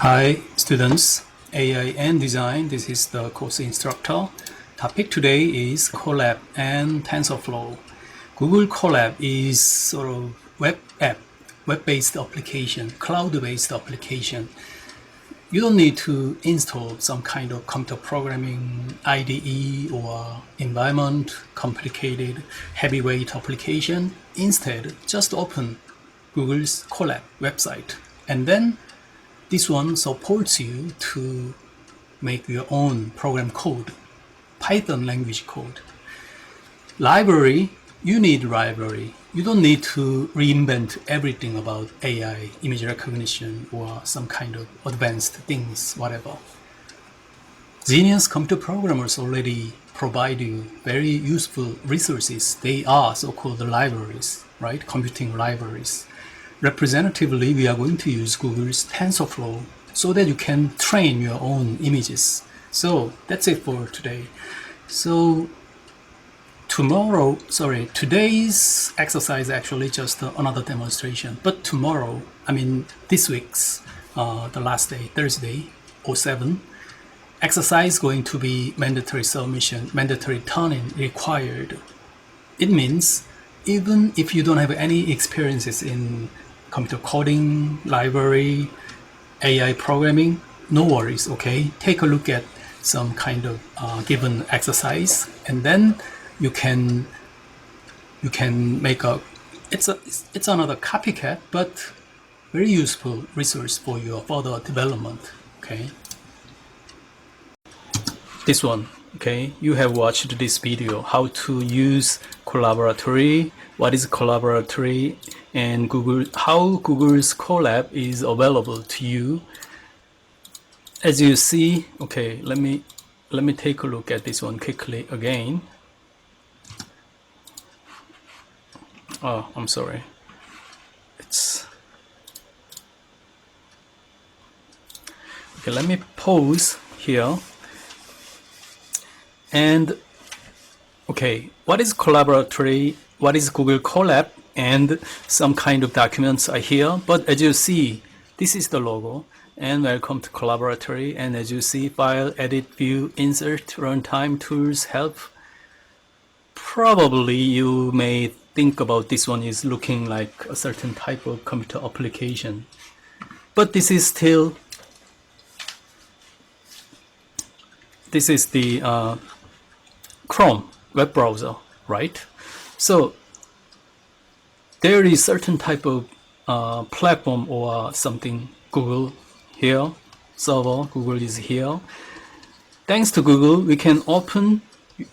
Hi students, AI and design. This is the course instructor. Topic today is Colab and TensorFlow. Google Colab is sort of web-based application, cloud-based application. You don't need to install some kind of computer programming IDE or environment, complicated, heavyweight application. Instead, just open Google's Colab website, and then this one supports you to make your own program code, Python language code. Library, you need library. You don't need to reinvent everything about AI, image recognition, or some kind of advanced things, whatever. Genius computer programmers already provide you very useful resources. They are so-called libraries, right? Computing libraries. Representatively, we are going to use Google's TensorFlow so that you can train your own images. So that's it for today. So today's exercise actually just another demonstration. But tomorrow, this week's the last day, Thursday, 07, exercise going to be mandatory submission, mandatory turn-in required. It means even if you don't have any experiences in computer coding, library, AI programming, no worries, okay? Take a look at some kind of given exercise, and then you can make it's another copycat, but very useful resource for your further development, okay? This one, okay? You have watched this video, how to use collaboratory, what is collaboratory, and how Google's Colab is available to you. As you see, okay, let me take a look at this one quickly again. Oh, I'm sorry. Okay, let me pause here. And okay, what is collaboratory? What is Google Colab? And some kind of documents are here. But as you see, this is the logo. And welcome to Collaboratory. And as you see, file, edit, view, insert, runtime, tools, help. Probably you may think about this one is looking like a certain type of computer application. But this is still, this is the Chrome web browser, right? So there is certain type of platform or something. Google here, server, Google is here. Thanks to Google, we can open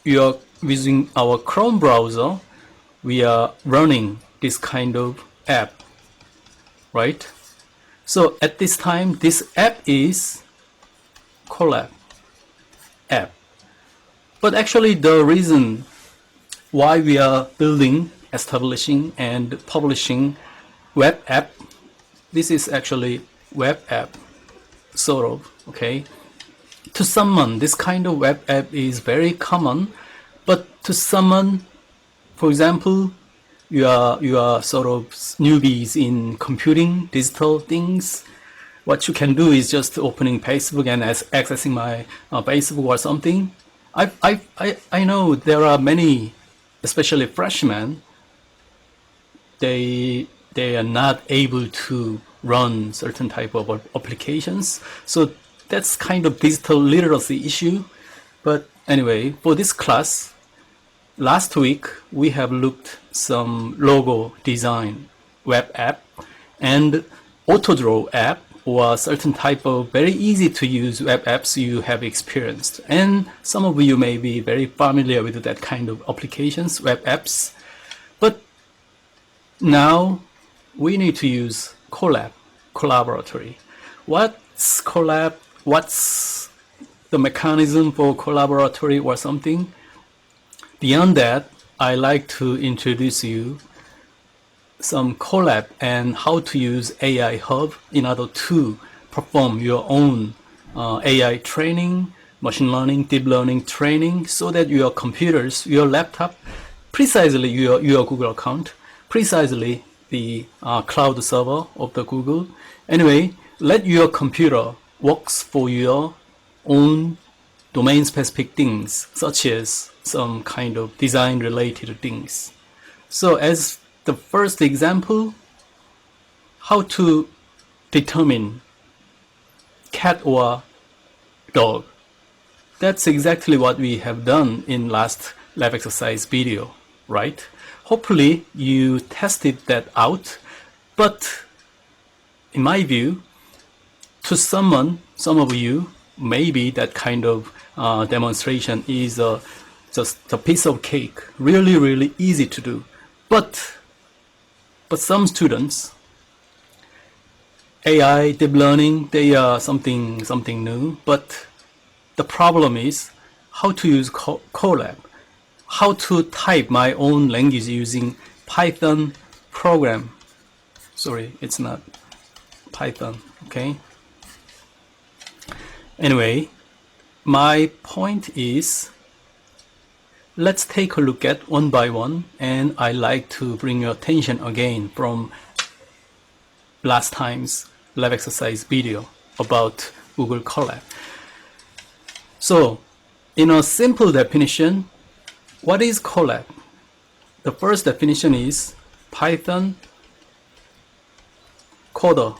using our Chrome browser. We are running this kind of app, right? So at this time, this app is Colab app. But actually, the reason why we are building, establishing, and publishing web app, this is actually web app, sort of, okay? To someone, this kind of web app is very common, but to someone, for example, you are sort of newbies in computing, digital things, what you can do is just opening Facebook and accessing my Facebook or something. I know there are many, especially freshmen, they are not able to run certain type of applications. So that's kind of digital literacy issue. But anyway, for this class, last week we have looked some logo design web app and auto draw app, or certain type of very easy to use web apps you have experienced. And some of you may be very familiar with that kind of applications, web apps. But now we need to use Colab, collaboratory. What's Colab? What's the mechanism for collaboratory or something? Beyond that, I like to introduce you some Colab and how to use AI Hub in order to perform your own AI training, machine learning, deep learning training, so that your computers, your laptop, precisely your Google account, precisely the cloud server of the Google. Anyway, let your computer works for your own domain-specific things, such as some kind of design-related things. So as the first example, how to determine cat or dog. That's exactly what we have done in last lab exercise video, right? Hopefully you tested that out, but in my view, to some of you, maybe that kind of demonstration is just a piece of cake, really easy to do. But some students, AI, deep learning, they are something new. But the problem is how to use Colab, how to type my own language using Python program. Sorry, it's not Python, okay? Anyway, my point is, let's take a look at one by one, and I like to bring your attention again from last time's lab exercise video about Google Colab. So, in a simple definition, what is Colab? The first definition is Python coder,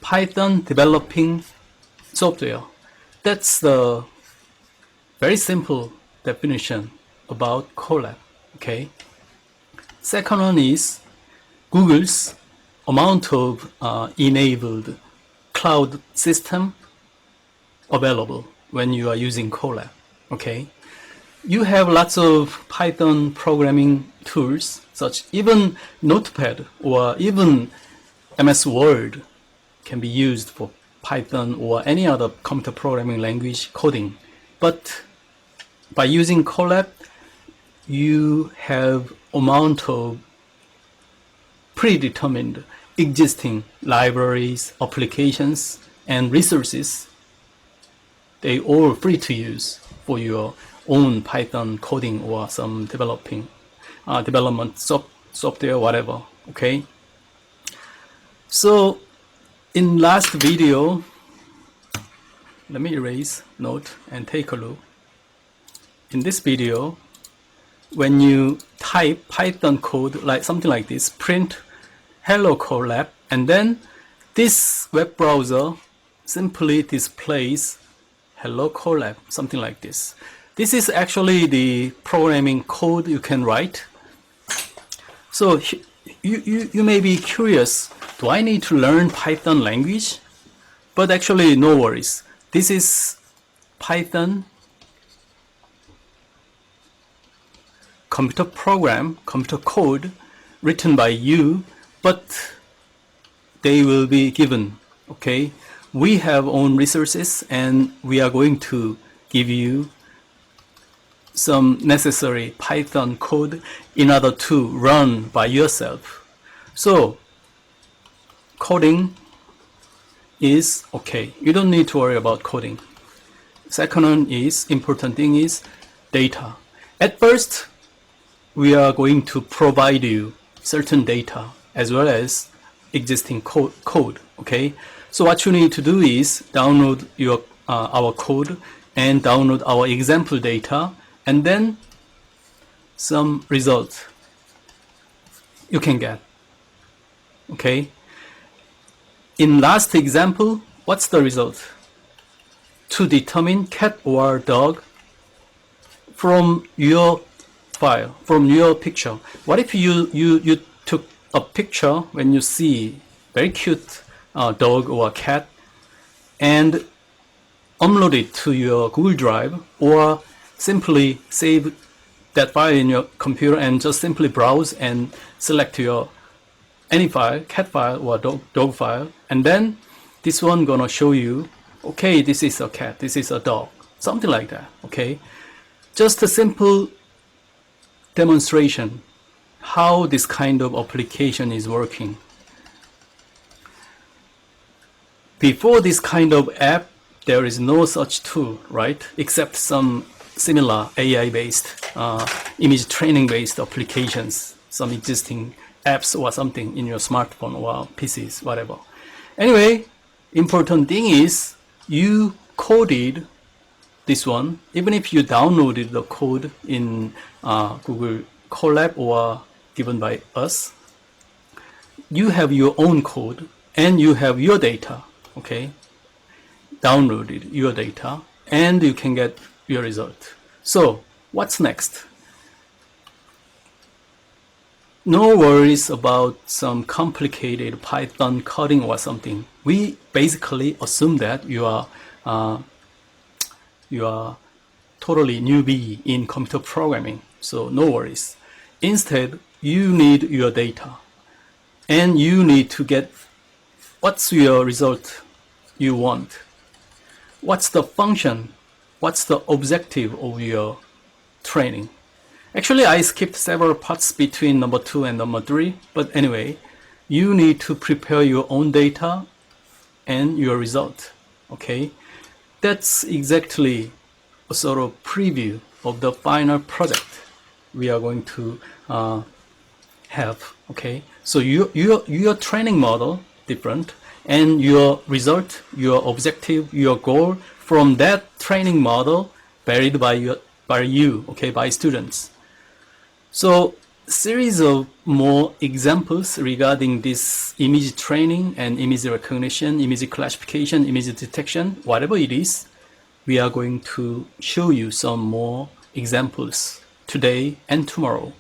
Python developing software. That's the very simple definition about Colab, okay? Second one is Google's amount of enabled cloud system available when you are using Colab, okay? You have lots of Python programming tools, such even Notepad or even MS Word can be used for Python or any other computer programming language coding. But by using Colab, you have amount of predetermined existing libraries, applications, and resources. They all free to use for your own Python coding or some development software, whatever, okay? So in last video, let me erase note and take a look. In this video, when you type Python code like something like this, print hello Colab, and then this web browser simply displays hello Colab, something like this. This is actually the programming code you can write. So you may be curious, do I need to learn Python language? But actually, no worries. This is Python computer program, computer code written by you, but they will be given, okay? We have own resources and we are going to give you some necessary Python code in order to run by yourself. So coding is okay. You don't need to worry about coding. Second one is, important thing is data. At first, we are going to provide you certain data as well as existing code, okay? So what you need to do is download our code and download our example data, and then some results you can get, okay? In last example, what's the result? To determine cat or dog from your file, from your picture. What if you took a picture when you see very cute dog or cat and upload it to your Google Drive, or simply save that file in your computer and just simply browse and select your any file, cat file or dog file, and then this one gonna show you, okay, this is a cat, this is a dog, something like that, okay? Just a simple demonstration how this kind of application is working. Before this kind of app, there is no such tool, right? Except some similar AI-based, image training-based applications, some existing apps or something in your smartphone or PCs, whatever. Anyway, important thing is you coded this one. Even if you downloaded the code in Google Colab or given by us, you have your own code and you have your data, okay? Downloaded your data and you can get your result. So what's next? No worries about some complicated Python coding or something. We basically assume that you are totally newbie in computer programming, so no worries. Instead, you need your data and you need to get what's your result you want. What's the function? What's the objective of your training? Actually, I skipped several parts between number 2 and number 3, but anyway, you need to prepare your own data and your result, okay? That's exactly a sort of preview of the final project we are going to have, okay? So your training model different, and your result, your objective, your goal from that training model varied by you, okay, by students. So series of more examples regarding this image training and image recognition, image classification, image detection, whatever it is, we are going to show you some more examples today and tomorrow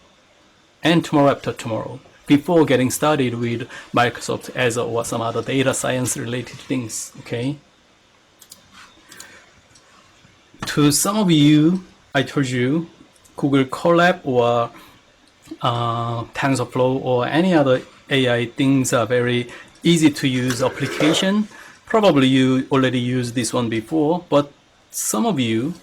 after tomorrow, before getting started with Microsoft Azure or some other data science related things, okay? To some of you, I told you Google Colab or TensorFlow or any other AI things are very easy to use application. Probably you already used this one before, but some of you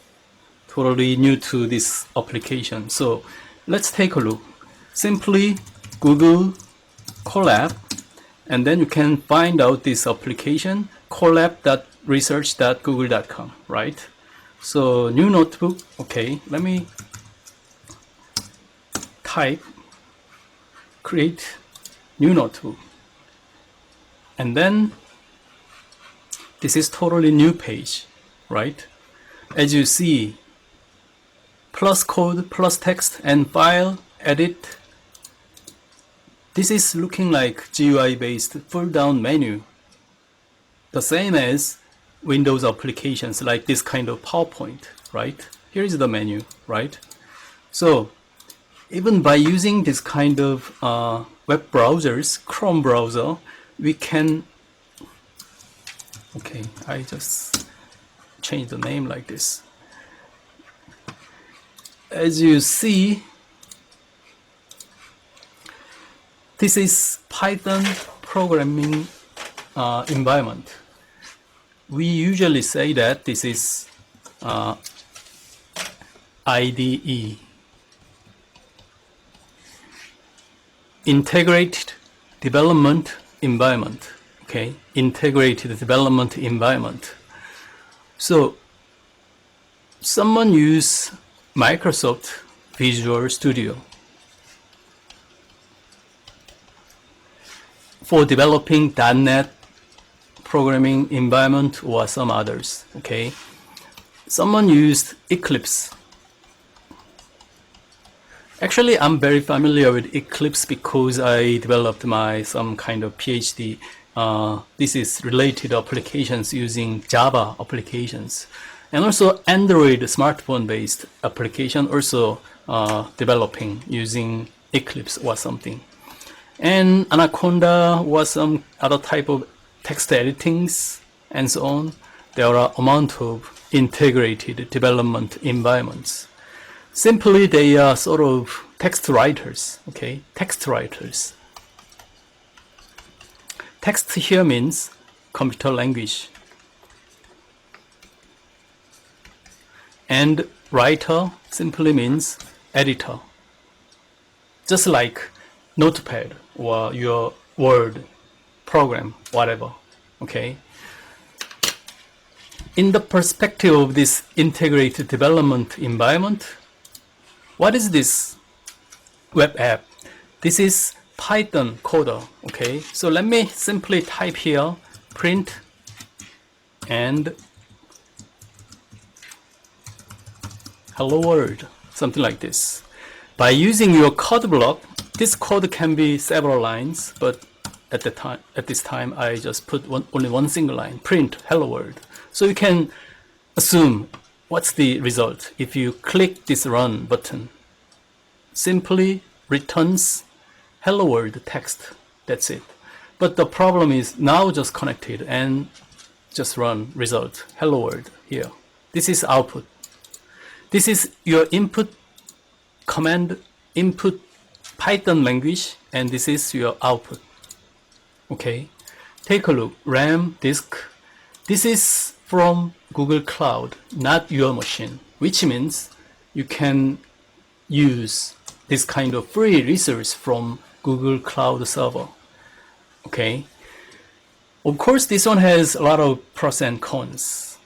totally new to this application. So let's take a look. Simply Google Colab, and then you can find out this application, colab.research.google.com, right? So new notebook, okay, let me type, create new notebook. And then this is totally new page, right? As you see, plus code, plus text, and file, edit. This is looking like GUI based pull down menu. The same as Windows applications like this kind of PowerPoint, right? Here is the menu, right? So even by using this kind of web browsers, Chrome browser, we can, okay, I just change the name like this. As you see, this is Python programming environment. We usually say that this is IDE, Integrated Development Environment, okay? Integrated Development Environment. So someone use Microsoft Visual Studio for developing .NET programming environment or some others, okay? Someone used Eclipse. Actually, I'm very familiar with Eclipse because I developed some kind of PhD. This is related applications using Java applications. And also Android smartphone based application also developing using Eclipse or something. And Anaconda was some other type of text editings and so on. There are amount of integrated development environments. Simply they are sort of text writers, okay? Text writers. Text here means computer language. And writer simply means editor. Just like Notepad or your Word program, whatever, okay? In the perspective of this integrated development environment, what is this web app? This is Python coder, okay? So let me simply type here, print and hello world, something like this. By using your code block, this code can be several lines, but at this time, I just put only one single line, print hello world. So you can assume what's the result if you click this run button. Simply returns hello world text. That's it. But the problem is now just connected and just run result hello world here. This is output. This is your input command input Python language, and this is your output. Okay, take a look. RAM disk. This is from Google Cloud, not your machine, which means you can use this kind of free resource from Google Cloud server. Okay, of course, this one has a lot of pros and cons.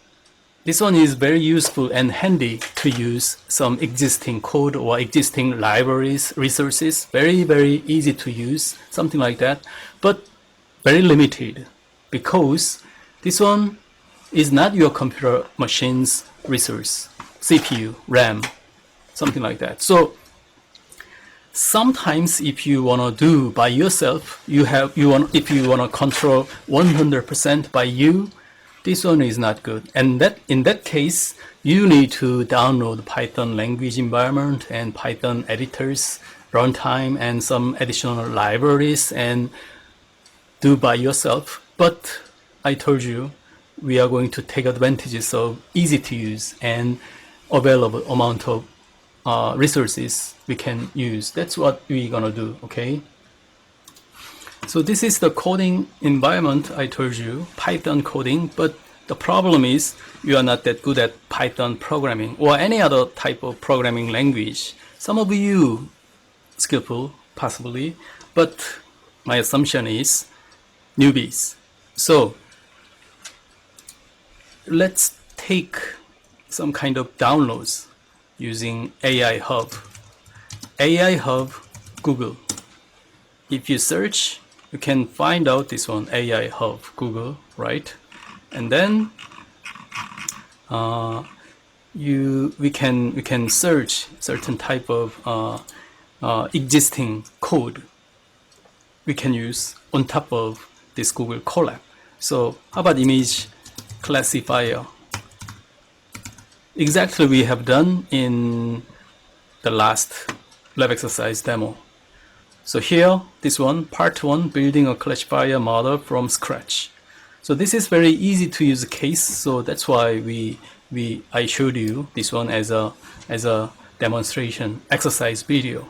This one is very useful and handy to use some existing code or existing libraries, resources. Very, very easy to use, something like that, but very limited because this one is not your computer machine's resource, CPU, RAM, something like that. So sometimes if you want to do by yourself, if you want to control 100% by you, this one is not good. And in that case, you need to download Python language environment and Python editors, runtime, and some additional libraries and do by yourself. But I told you, we are going to take advantages of easy to use and available amount of resources we can use. That's what we're gonna do, okay? So this is the coding environment I told you, Python coding, but the problem is you are not that good at Python programming or any other type of programming language. Some of you skillful, possibly, but my assumption is newbies. So let's take some kind of downloads using AI Hub. AI Hub, Google. If you search, you can find out this one, AI Hub, Google, right? And then we can search certain type of existing code we can use on top of this Google Colab. So how about image classifier? Exactly we have done in the last lab exercise demo. So here, this one, part 1, building a classifier model from scratch. So this is very easy to use case. So that's why I showed you this one as a demonstration exercise video.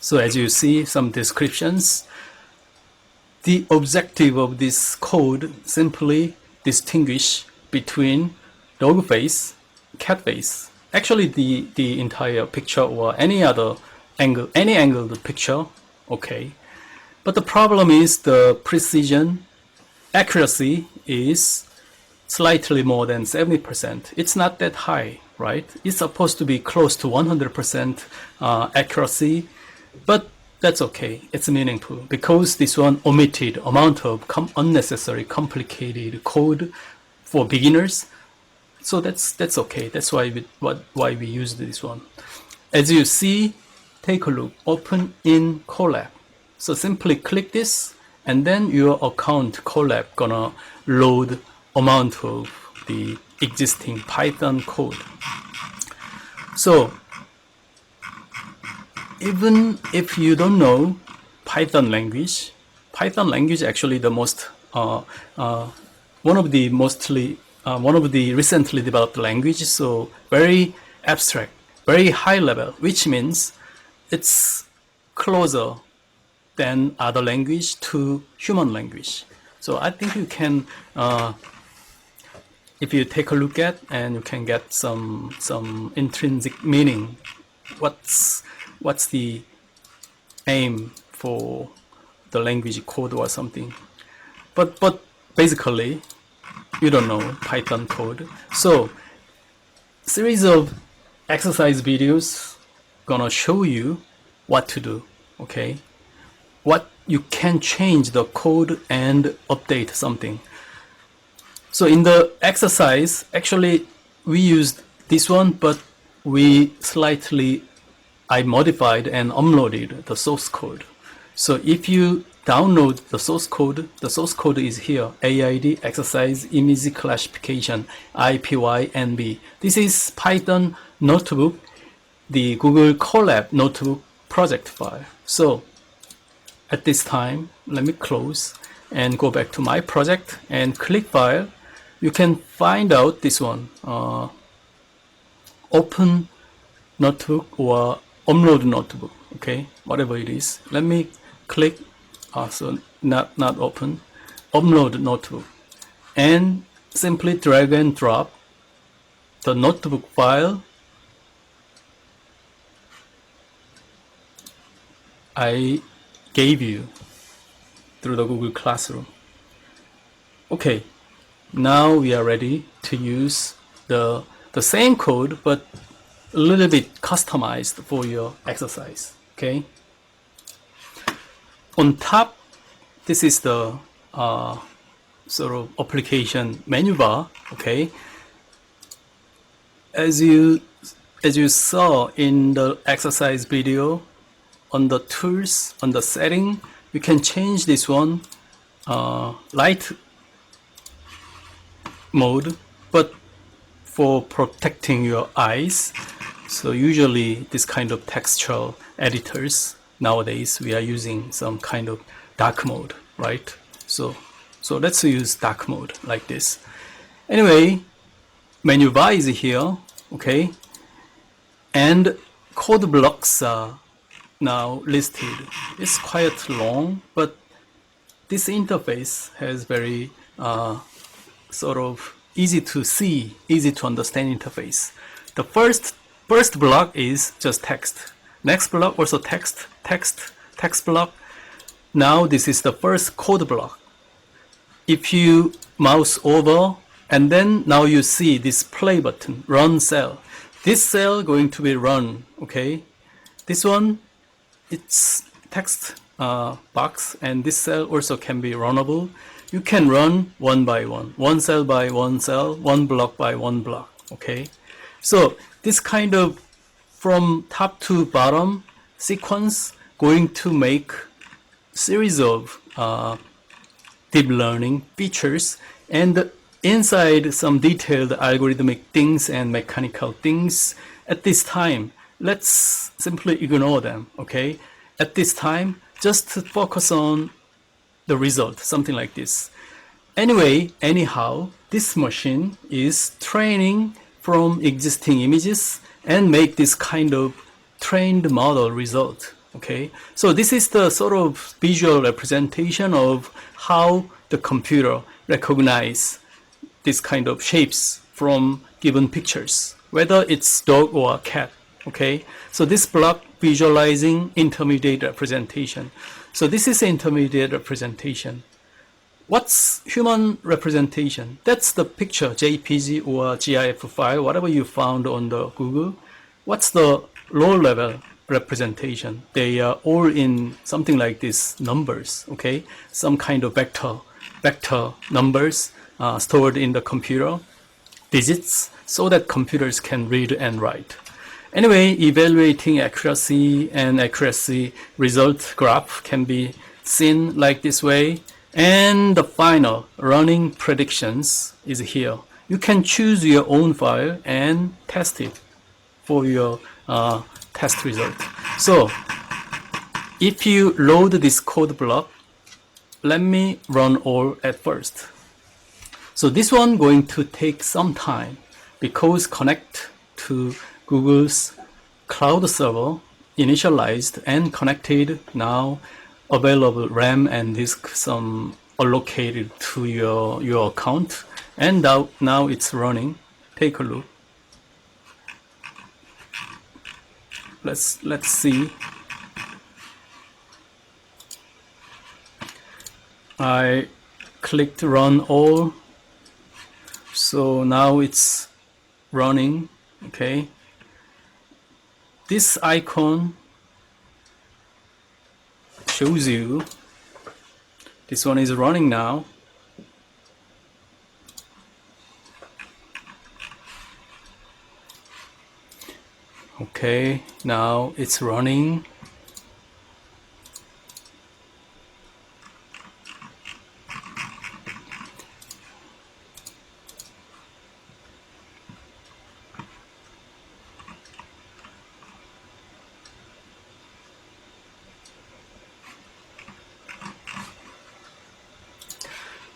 So as you see some descriptions, the objective of this code simply distinguish between dog face, cat face. Actually the entire picture or any other angle, any angled picture, okay. But the problem is the precision, accuracy is slightly more than 70%. It's not that high, right? It's supposed to be close to 100% accuracy, but that's okay. It's meaningful because this one omitted amount of unnecessary complicated code for beginners. So that's okay. That's why we used this one. As you see, take a look. Open in Colab. So simply click this, and then your account Colab gonna load amount of the existing Python code. So even if you don't know Python language actually the most one of the recently developed languages, so very abstract, very high level, which means it's closer than other language to human language. So I think you can, if you take a look at, and you can get some intrinsic meaning. What's the aim for the language code or something? But basically, you don't know Python code. So series of exercise videos gonna show you what to do, okay? What you can change the code and update something. So in the exercise, actually we used this one, but I modified and uploaded the source code. So if you download the source code is here, AID, exercise, image classification, IPYNB. This is Python notebook, the Google Colab notebook project file. So at this time, let me close and go back to my project and click file. You can find out this one, open notebook or upload notebook, okay, whatever it is. Let me click, so not open, upload notebook, and simply drag and drop the notebook file I gave you through the Google Classroom. Okay, now we are ready to use the same code, but a little bit customized for your exercise, okay? On top, this is the sort of application menu bar, okay? As you saw in the exercise video, on the tools, on the setting, you can change this one, light mode, but for protecting your eyes. So usually this kind of textual editors, nowadays we are using some kind of dark mode, right? So let's use dark mode like this. Anyway, menu bar is here, okay? And code blocks are now listed. It's quite long, but this interface has very sort of easy to see, easy to understand interface. The first block is just text. Next block also text block. Now this is the first code block. If you mouse over, and then now you see this play button, run cell. This cell going to be run, okay? This one, it's text box, and this cell also can be runnable. You can run one by one cell by one cell, one block by one block, okay? So this kind of from top to bottom sequence going to make series of deep learning features, and inside some detailed algorithmic things and mechanical things. At this time, let's simply ignore them, okay? At this time, just focus on the result, something like this. Anyway, anyhow, this machine is training from existing images and make this kind of trained model result, okay? So this is the sort of visual representation of how the computer recognize this kind of shapes from given pictures, whether it's dog or cat, okay? So this block visualizing intermediate representation. So this is intermediate representation. What's human representation? That's the picture, JPG or GIF file, whatever you found on the Google. What's the low level representation? They are all in something like this, numbers, okay? Some kind of vector numbers stored in the computer, digits, so that computers can read and write. Anyway, evaluating accuracy and accuracy result graph can be seen like this way. And the final running predictions is here. You can choose your own file and test it for your test result. So if you load this code block, let me run all at first. So this one going to take some time because connect to Google's cloud server, initialized and connected, now available RAM and disk some allocated to your account, and now it's running. Take a look. Let's see. I clicked run all, so now it's running, okay? This icon shows you this one is running now. Okay, now it's running.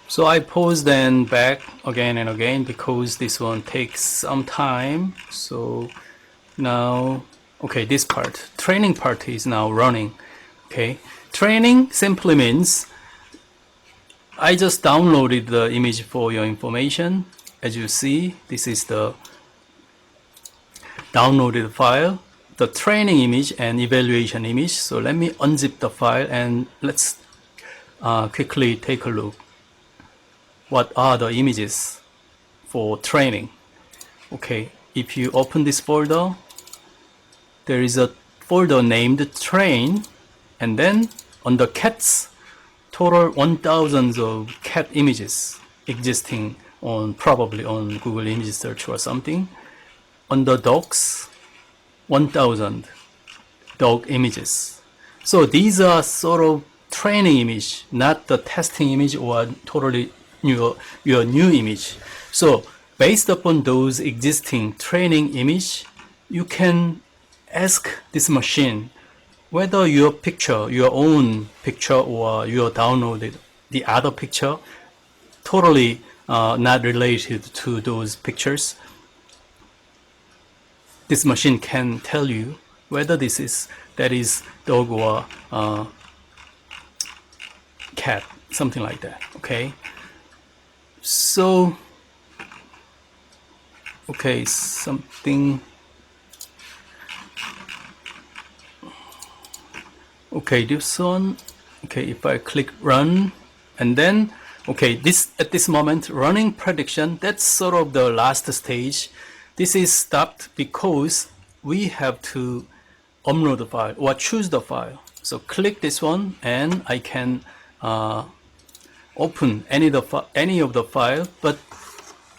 So I paused and back again and again because this one takes some time. So now, okay, this part, training part is now running. Okay, training simply means I just downloaded the image for your information. As you see, this is the downloaded file, the training image and evaluation image. So let me unzip the file and let's quickly take a look. What are the images for training? Okay, if you open this folder, there is a folder named train, and then on the cats, total 1000 of cat images existing on probably on Google image search or something. On the dogs, 1000 dog images. So these are sort of training image, not the testing image or totally your new image. So based upon those existing training image, you can ask this machine whether your picture, your own picture, or your downloaded the other picture, totally not related to those pictures. This machine can tell you whether that is dog or cat, something like that. Okay. So, okay, something. Okay, this one. Okay, if I click run, and then, okay, this at this moment running prediction. That's sort of the last stage. This is stopped because we have to upload the file or choose the file. So click this one, and I can open any of the file. But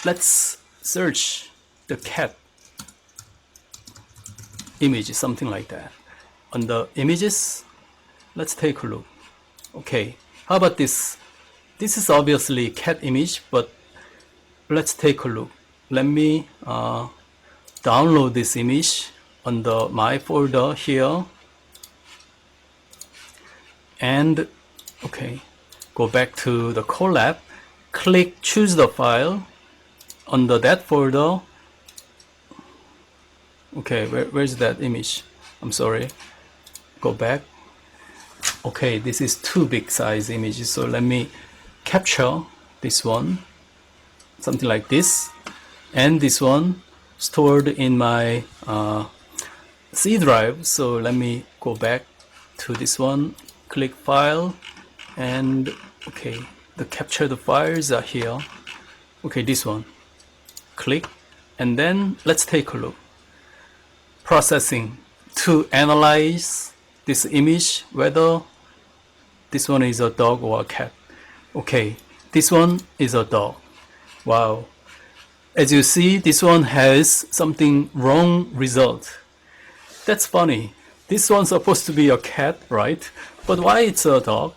let's search the cat image, something like that. On the images, let's take a look. Okay, how about this? This is obviously cat image, but let's take a look. Let me download this image on the my folder here, and okay, go back to the Colab, click choose the file under that folder. Okay, where's that image? I'm sorry, go back. Okay, this is too big size images, so let me capture this one, something like this, and this one stored in my C drive. So let me go back to this one, click file, and okay, the captured files are here. Okay, this one, click, and then let's take a look. Processing to analyze this image, whether this one is a dog or a cat. Okay, this one is a dog. Wow. As you see, this one has something wrong result. That's funny. This one's supposed to be a cat, right? But why it's a dog?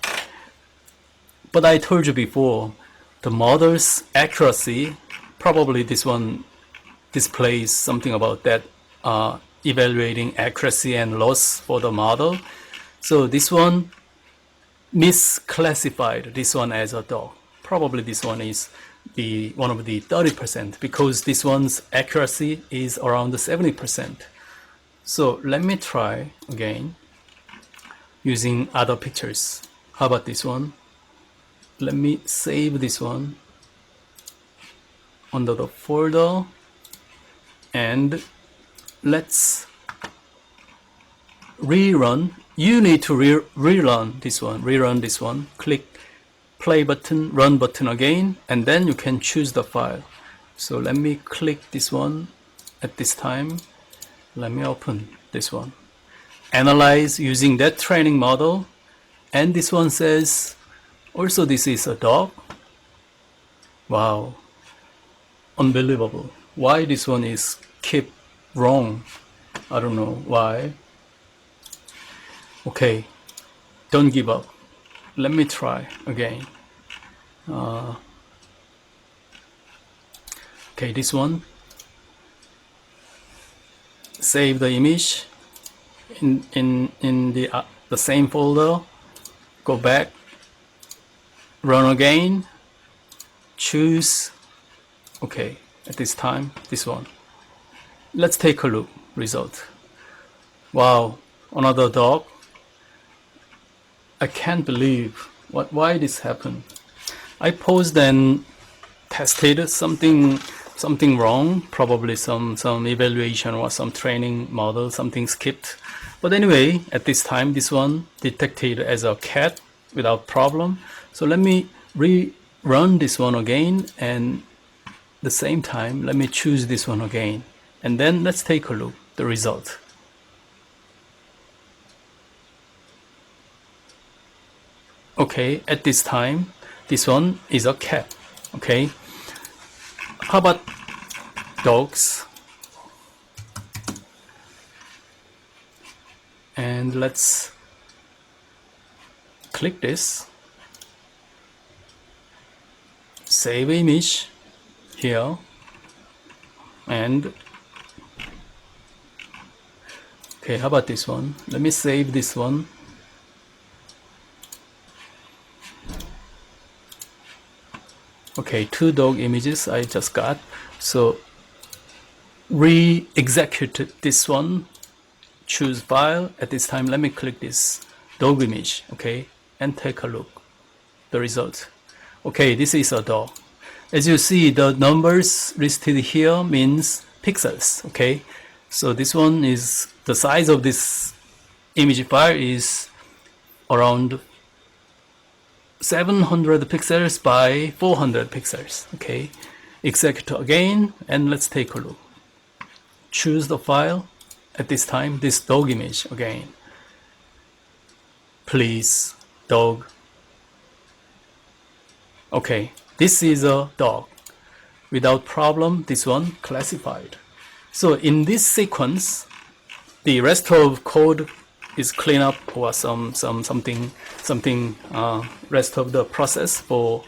But I told you before, the model's accuracy, probably this one displays something about that evaluating accuracy and loss for the model. So this one misclassified this one as a dog. Probably this one is the one of the 30% because this one's accuracy is around the 70%. So let me try again using other pictures. How about this one? Let me save this one under the folder, and let's rerun. You need to rerun this one. Click play button, run button again, and then you can choose the file. So let me click this one at this time. Let me open this one. Analyze using that training model, and this one says also this is a dog. Wow, unbelievable. Why this one is keep wrong? I don't know why. Okay, don't give up. Let me try again. Okay, this one. Save the image in the same folder. Go back. Run again. Choose. Okay, at this time, this one. Let's take a look. Result. Wow, another dog. I can't believe why this happened. I paused and tested something wrong, probably some evaluation or some training model, something skipped. But anyway, at this time, this one detected as a cat without problem. So let me rerun this one again, and the same time, let me choose this one again. And then let's take a look the result. Okay, at this time, this one is a cat. Okay, how about dogs? And let's click this, save image here, and okay, how about this one? Let me save this one. Okay, 2 dog images I just got. So re-execute this one, choose file. At this time, let me click this dog image, okay, and take a look the result. Okay, this is a dog. As you see, the numbers listed here means pixels, okay. So this one is the size of this image file is around 700 pixels by 400 pixels. Okay, execute again, and let's take a look. Choose the file. At this time, this dog image again. Please, dog. Okay, this is a dog. Without problem, this one classified. So in this sequence, the rest of code is clean up or something rest of the process for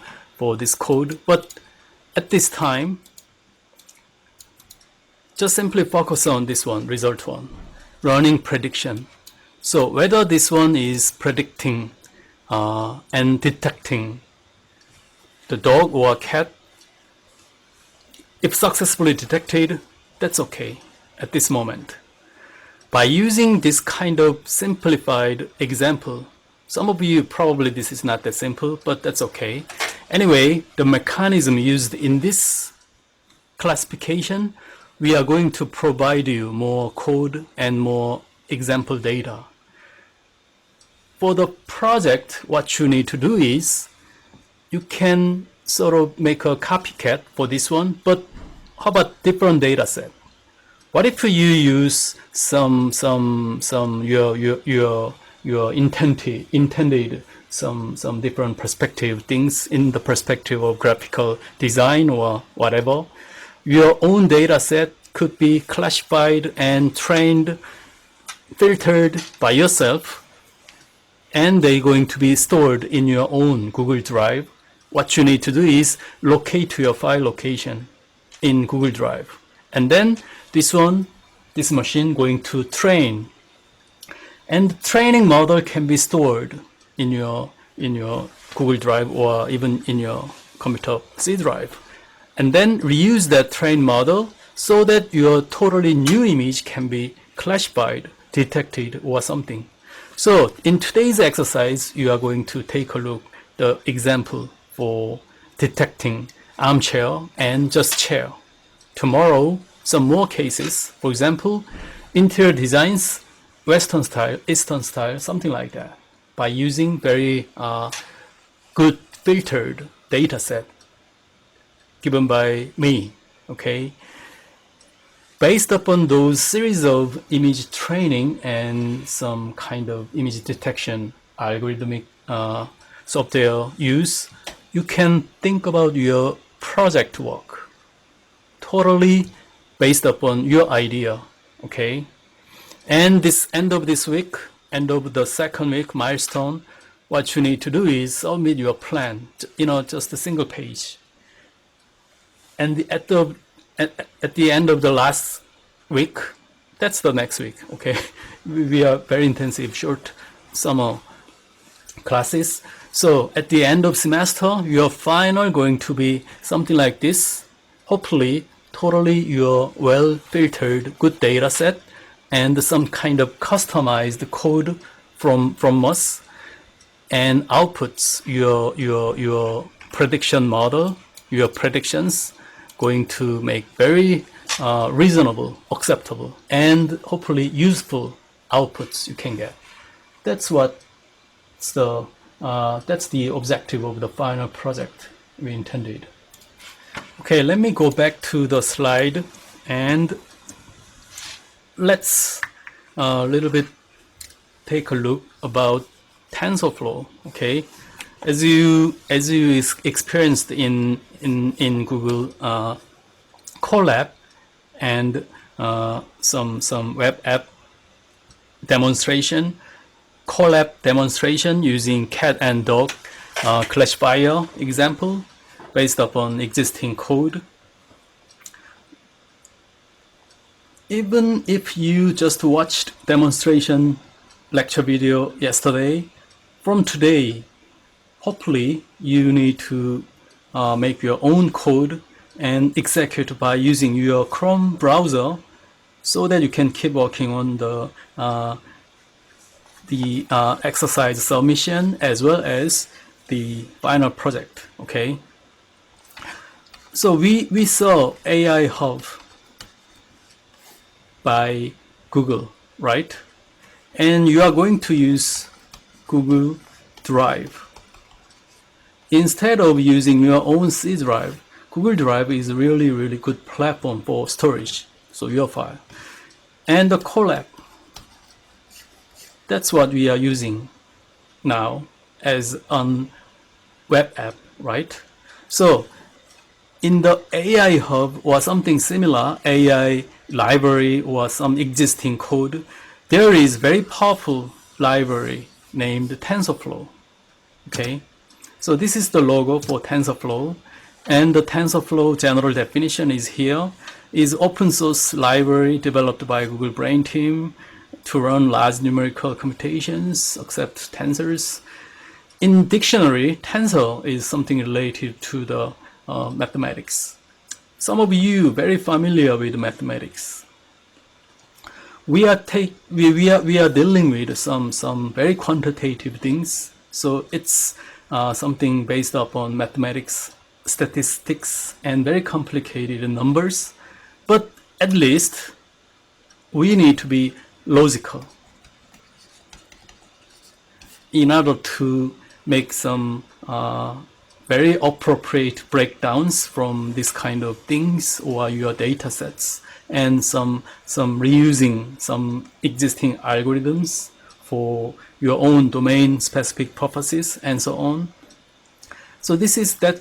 this code. But at this time, just simply focus on this one, result one, running prediction. So whether this one is predicting and detecting the dog or cat, if successfully detected, that's okay at this moment. By using this kind of simplified example, some of you probably this is not that simple, but that's okay. Anyway, the mechanism used in this classification, we are going to provide you more code and more example data. For the project, what you need to do is you can sort of make a copycat for this one, but how about different data set? What if you use your intended some different perspective things in the perspective of graphical design or whatever? Your own data set could be classified and trained, filtered by yourself, and they're going to be stored in your own Google Drive. What you need to do is locate to your file location in Google Drive, and then this machine going to train, and training model can be stored in your Google Drive or even in your computer C drive, and then reuse that trained model so that your totally new image can be classified, detected, or something. So in today's exercise, you are going to take a look the example for detecting armchair and just chair. Tomorrow, some more cases, for example, interior designs, Western style, Eastern style, something like that, by using very good filtered data set given by me, okay? Based upon those series of image training and some kind of image detection algorithmic software use, you can think about your project work totally based upon your idea, okay? And this end of this week, end of the second week milestone, what you need to do is submit your plan, just a single page. And at the end of the last week, that's the next week, okay? We are very intensive, short summer classes. So at the end of semester, your final going to be something like this. Hopefully, totally your well-filtered, good data set and some kind of customized code from us, and outputs your prediction model, your predictions going to make very reasonable, acceptable, and hopefully useful outputs you can get. That's the objective of the final project we intended. Okay, let me go back to the slide and let's a little bit take a look about TensorFlow. Okay, as you experienced in Google Colab and some web app demonstration, Colab demonstration using cat and dog classifier example based upon existing code. Even if you just watched demonstration lecture video yesterday, from today, hopefully you need to make your own code and execute by using your Chrome browser so that you can keep working on the exercise submission as well as the final project. Okay, so we saw AI Hub by Google, right? And you are going to use Google Drive. Instead of using your own C drive, Google Drive is a really good platform for storage, so your file. And the Colab, that's what we are using now as a web app, right? So in the AI Hub or something similar, AI library or some existing code, there is very powerful library named TensorFlow. Okay, so this is the logo for TensorFlow, and the TensorFlow general definition is here. Is open source library developed by Google Brain team to run large numerical computations, accept tensors. In dictionary, tensor is something related to the mathematics. Some of you very familiar with mathematics. We are dealing with some very quantitative things. So it's something based upon mathematics, statistics, and very complicated numbers. But at least we need to be logical in order to make some very appropriate breakdowns from this kind of things or your data sets, and some reusing some existing algorithms for your own domain specific purposes and so on. So this is that,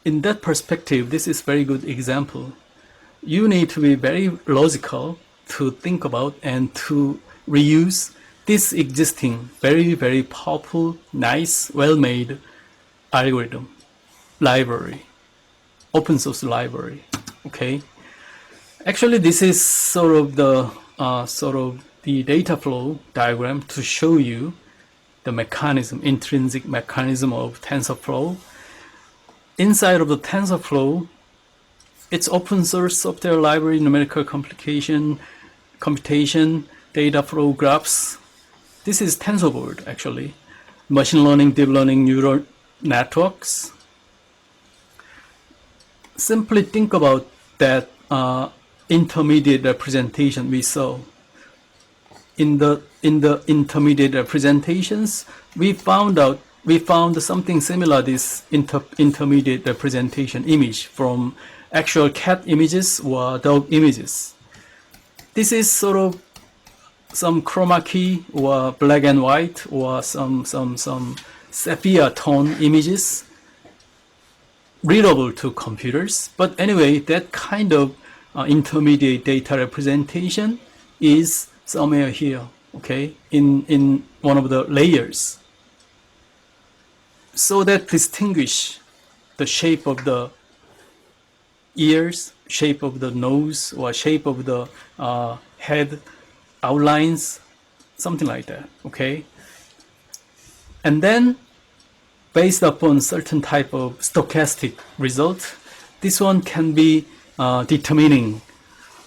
in that perspective, this is very good example. You need to be very logical to think about and to reuse this existing very powerful, nice, well-made algorithm library, open source library. Okay, actually this is sort of the data flow diagram to show you the mechanism, intrinsic mechanism of TensorFlow. Inside of the TensorFlow, it's open source software library, numerical computation, data flow graphs. This is TensorBoard actually, machine learning, deep learning, neural networks. Simply think about that intermediate representation we saw. In the intermediate representations, we found something similar, this intermediate representation image from actual cat images or dog images. This is sort of some chroma key or black and white or some sepia tone images readable to computers. But anyway, that kind of intermediate data representation is somewhere here, okay, in one of the layers, so that distinguish the shape of the ears, shape of the nose, or shape of the head outlines, something like that, okay? And then based upon certain type of stochastic result, this one can be determining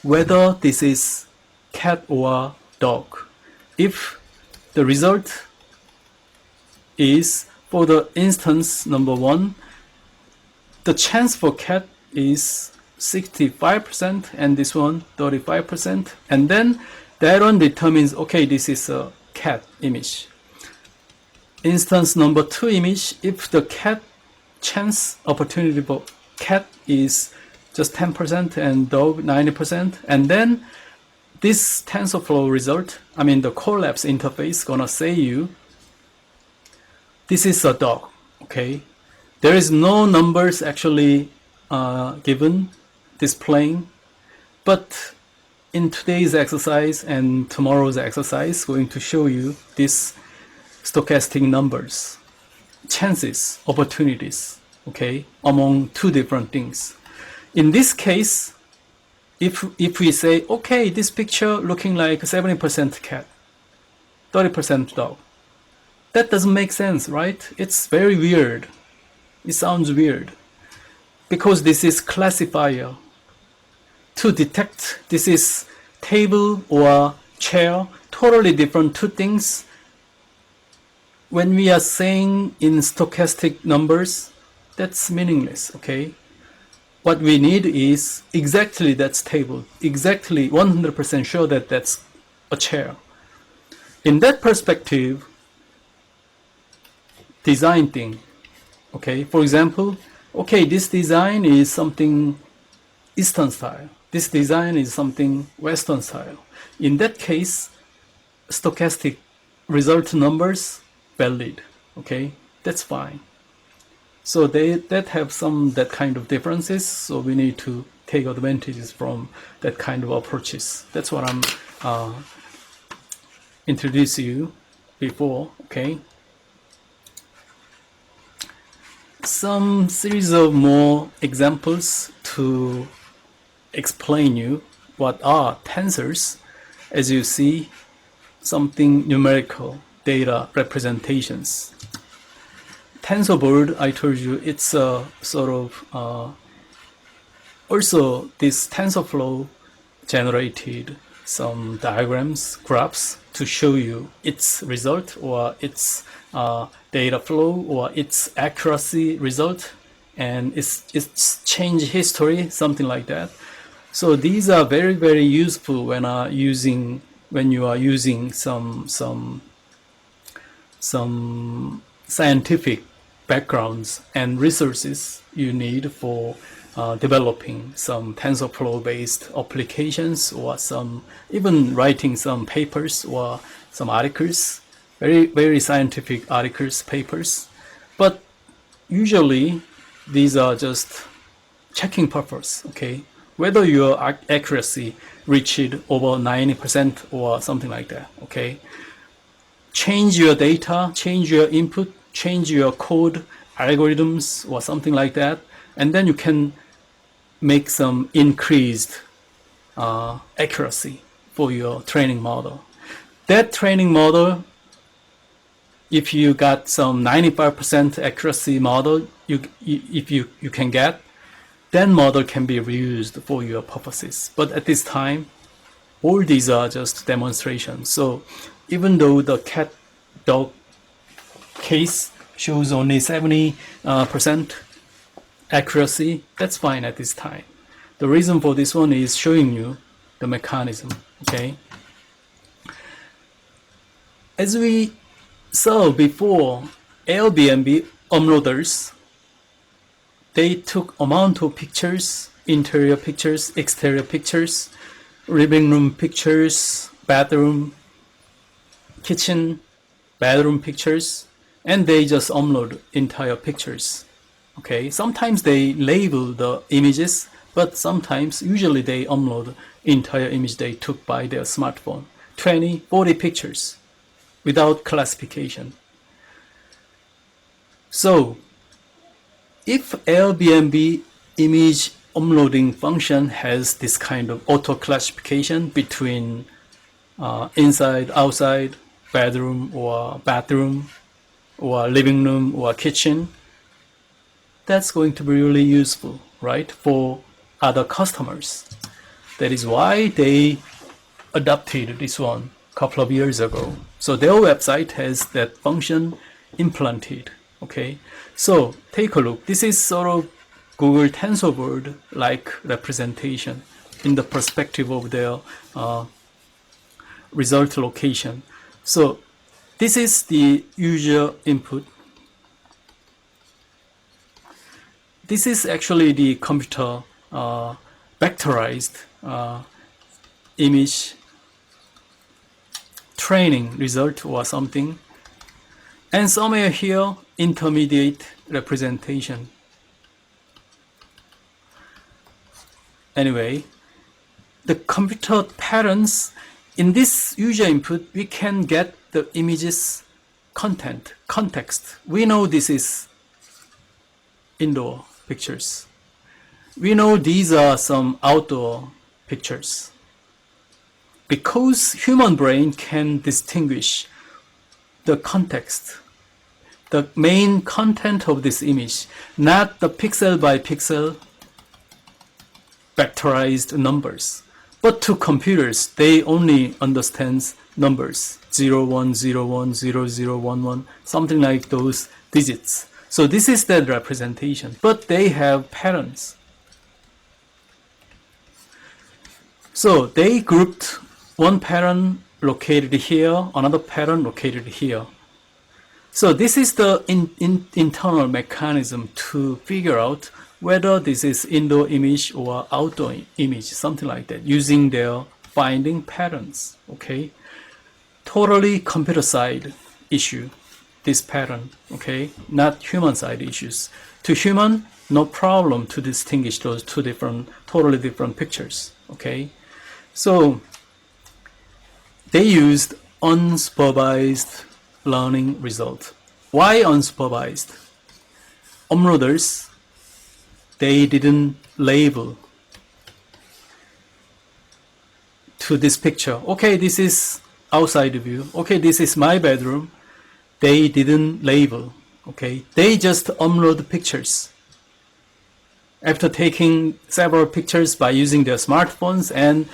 whether this is cat or dog. If the result is, for the instance number 1, the chance for cat is 65% and this one 35%, and then that one determines, okay, this is a cat image. Instance number 2 image, if the cat chance opportunity for cat is just 10% and dog 90%, and then this TensorFlow result, I mean the Colab's interface, gonna say you this is a dog, okay? There is no numbers actually given, displaying, but in today's exercise and tomorrow's exercise, going to show you this stochastic numbers, chances, opportunities, okay, among two different things. In this case, if we say, okay, this picture looking like 70% cat, 30% dog, that doesn't make sense, right? It's very weird. It sounds weird because this is classifier. To detect this is table or chair, totally different two things. When we are saying in stochastic numbers, that's meaningless, okay? What we need is exactly that's table, exactly 100% sure that that's a chair. In that perspective, design thing, okay? For example, okay, this design is something Eastern style. This design is something Western style. In that case, stochastic result numbers valid, okay? That's fine. So that have some that kind of differences, so we need to take advantages from that kind of approaches. That's what I'm introduce you before, okay? Some series of more examples to explain you what are tensors. As you see, something numerical data representations. TensorBoard, I told you, it's a sort of also this TensorFlow generated some diagrams, graphs to show you its result or its data flow or its accuracy result and its change history, something like that. So these are very, very useful when you are using some scientific backgrounds and resources you need for developing some TensorFlow based applications or some even writing some papers or some articles, very, very scientific articles, papers. But usually these are just checking purpose, okay? Whether your accuracy reached over 90% or something like that, okay? Change your data, change your input, change your code algorithms or something like that, and then you can make some increased accuracy for your training model. That training model, if you got some 95% accuracy model, if you can get, then model can be reused for your purposes. But at this time, all these are just demonstrations. So even though the cat dog case shows only 70% accuracy, that's fine at this time. The reason for this one is showing you the mechanism, okay? As we saw before, Airbnb uploaders, they took amount of pictures, interior pictures, exterior pictures, living room pictures, bathroom, kitchen, bedroom pictures, and they just upload entire pictures. Okay, sometimes they label the images, but sometimes, usually they upload entire image they took by their smartphone. 20, 40 pictures without classification. So if Airbnb image uploading function has this kind of auto classification between inside, outside, bedroom or bathroom or living room or kitchen, that's going to be really useful, right, for other customers. That is why they adopted this one a couple of years ago. So their website has that function implanted. Okay, so take a look. This is sort of Google TensorFlow like representation in the perspective of their result location. So this is the user input. This is actually the computer vectorized image training result or something. And somewhere here, intermediate representation. Anyway, the computer patterns, in this user input, we can get the image's context. We know this is indoor pictures. We know these are some outdoor pictures. Because human brain can distinguish the context, the main content of this image, not the pixel by pixel vectorized numbers. But to computers, they only understand numbers, 0, 1, 0, 1, 0, 0, 1, 1, something like those digits. So this is that representation, but they have patterns. So they grouped one pattern located here, another pattern located here. So this is the internal mechanism to figure out whether this is indoor image or outdoor image, something like that, using their finding patterns. Okay, totally computer side issue, this pattern. Okay, not human side issues. To human, no problem to distinguish those two totally different pictures. Okay, so they used unsupervised learning result. Why unsupervised? Uploaders, they didn't label to this picture. Okay, this is outside view. Okay, this is my bedroom. They didn't label. Okay, they just upload pictures. After taking several pictures by using their smartphones and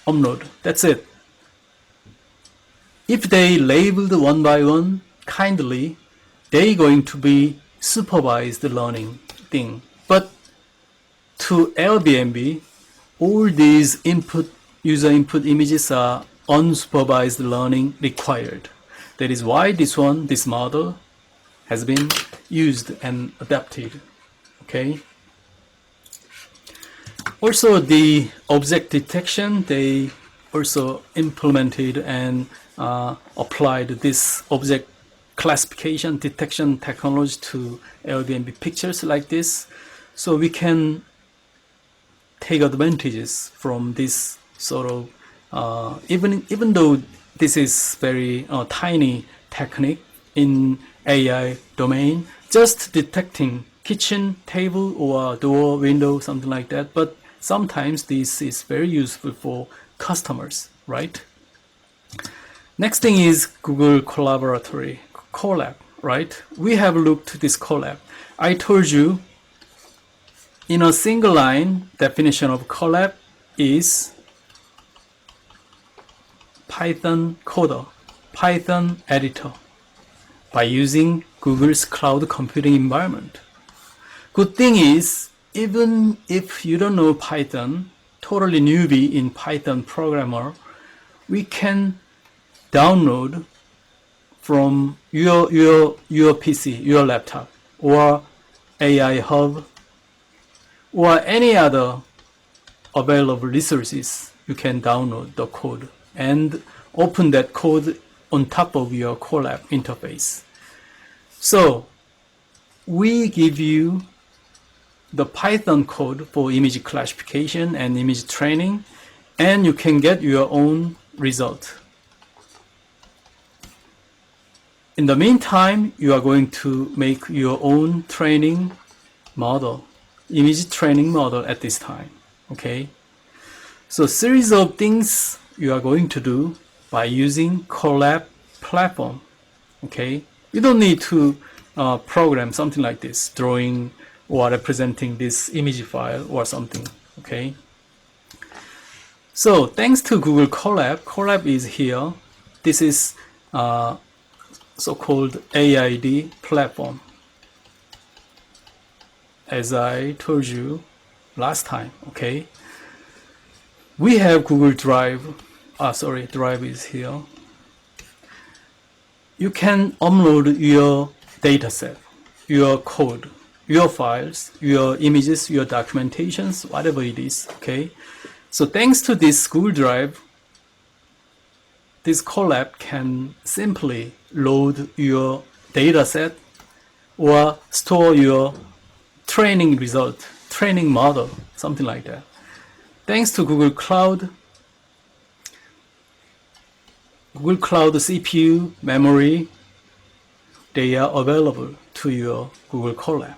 upload. That's it. If they labeled one by one kindly, they're going to be supervised learning thing. But to Airbnb, all these user input images are unsupervised learning required. That is why this model has been used and adapted. Okay. Also, the object detection, they also implemented and applied this object classification detection technology to Airbnb pictures like this. So we can take advantages from this sort of, even though this is very tiny technique in AI domain, just detecting kitchen table or door, window, something like that. But sometimes this is very useful for customers, right? Next thing is Google Collaboratory, Colab, right? We have looked at this Colab. I told you in a single line definition of Colab is Python coder, Python editor by using Google's cloud computing environment. Good thing is, even if you don't know Python, totally newbie in Python programmer, we can download from your PC, your laptop, or AI Hub, or any other available resources. You can download the code and open that code on top of your Colab interface. So we give you the Python code for image classification and image training, and you can get your own result In the meantime, you are going to make your own training model, image training model at this time, okay? So series of things you are going to do by using Colab platform, okay? You don't need to program something like this, drawing or representing this image file or something, okay? So thanks to Google Colab, Colab is here. This is so-called AID platform, as I told you last time, okay? We have Google Drive. Drive is here. You can upload your dataset, your code, your files, your images, your documentations, whatever it is, okay? So thanks to this Google Drive, this Colab can simply load your dataset or store your training result, training model, something like that. Thanks to Google Cloud CPU, memory, they are available to your Google Colab.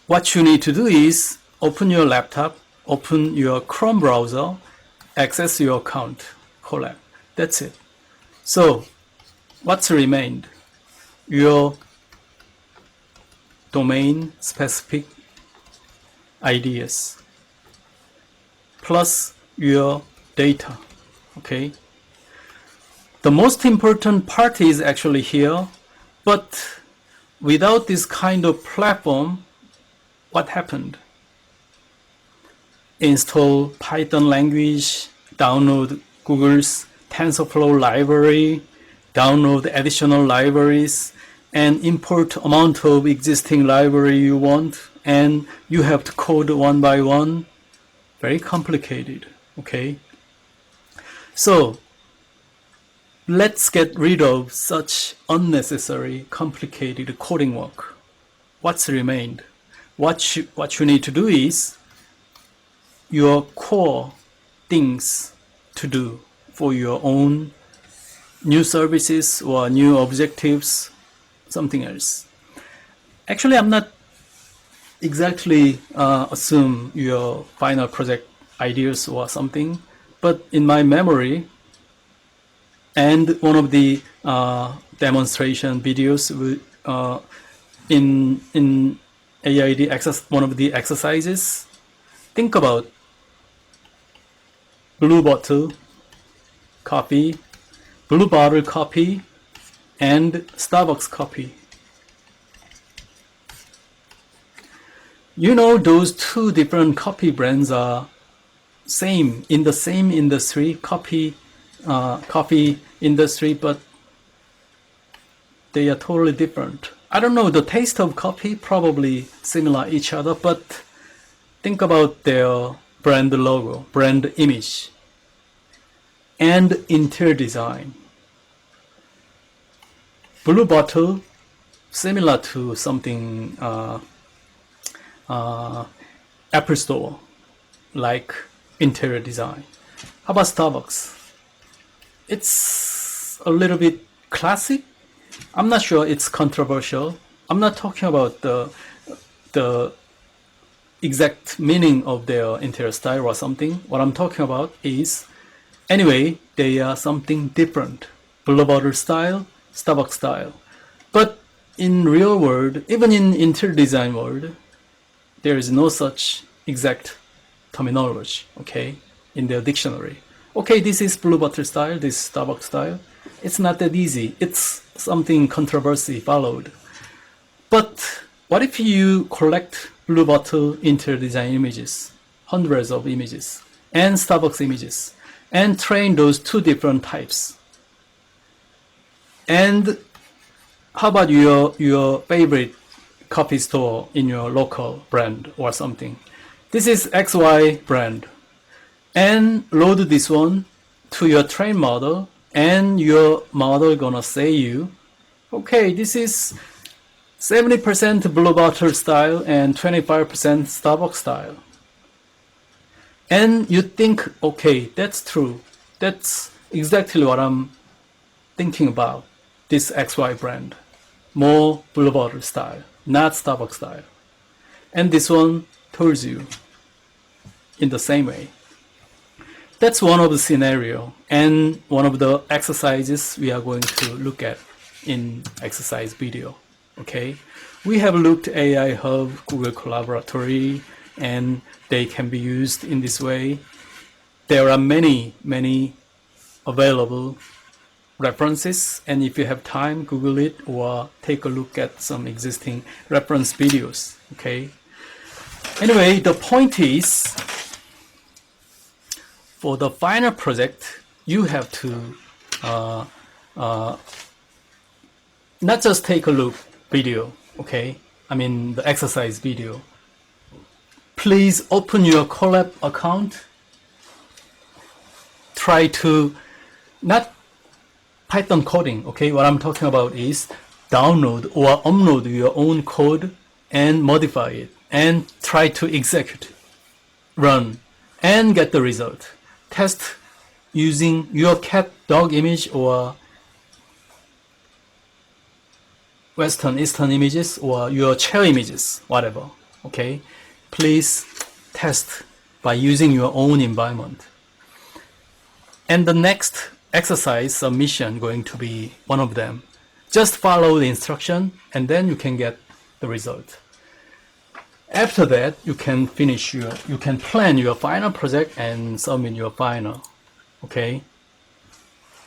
What you need to do is open your laptop, open your Chrome browser, access your account, Colab. That's it. So what's remained? Your domain specific ideas plus your data, okay? The most important part is actually here, but without this kind of platform, what happened? Install Python language, download Google's TensorFlow library, download additional libraries, and import amount of existing library you want, and you have to code one by one. Very complicated, okay? So let's get rid of such unnecessary, complicated coding work. What's remained? What you need to do is your core things to do for your own new services or new objectives, something else. Actually, I'm not exactly assume your final project ideas or something, but in my memory and one of the demonstration videos in AID one of the exercises, think about blue bottle coffee, blue bottle coffee, and Starbucks coffee. You know, those two different coffee brands are same in the same industry, coffee industry, but they are totally different. I don't know, the taste of coffee probably similar each other, but think about their brand logo, brand image, and interior design. Blue bottle, similar to something Apple Store, like interior design. How about Starbucks? It's a little bit classic. I'm not sure it's controversial. I'm not talking about the exact meaning of their interior style or something. What I'm talking about is, anyway, they are something different. Blue bottle style, Starbucks style. But in real world, even in interior design world, there is no such exact terminology, okay, in their dictionary. Okay, this is blue bottle style, this is Starbucks style. It's not that easy. It's something controversy followed. But what if you collect blue bottle interior design images, hundreds of images, and Starbucks images, and train those two different types? And how about your favorite coffee store in your local brand or something? This is XY brand. And load this one to your train model, and your model gonna say you, okay, this is 70% blue bottle style and 25% Starbucks style. And you think, okay, that's true. That's exactly what I'm thinking about. this XY brand, more Boulevard style, not Starbucks style. And this one tells you in the same way. That's one of the scenario and one of the exercises we are going to look at in exercise video. Okay, we have looked AI Hub, Google Collaboratory, and they can be used in this way. There are many available references, and if you have time, Google it or take a look at some existing reference videos. Okay, anyway, the point is, for the final project, you have to not just take a look video, okay? I mean the exercise video. Please open your Colab account. Try to, not Python coding, okay? What I'm talking about is download or upload your own code and modify it and try to execute, run, and get the result. Test using your cat dog image or Western Eastern images or your chair images, whatever. Okay, please test by using your own environment. And the next exercise submission going to be one of them. Just follow the instruction and then you can get the result. After that, you can plan your final project and submit your final. Okay?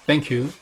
Thank you.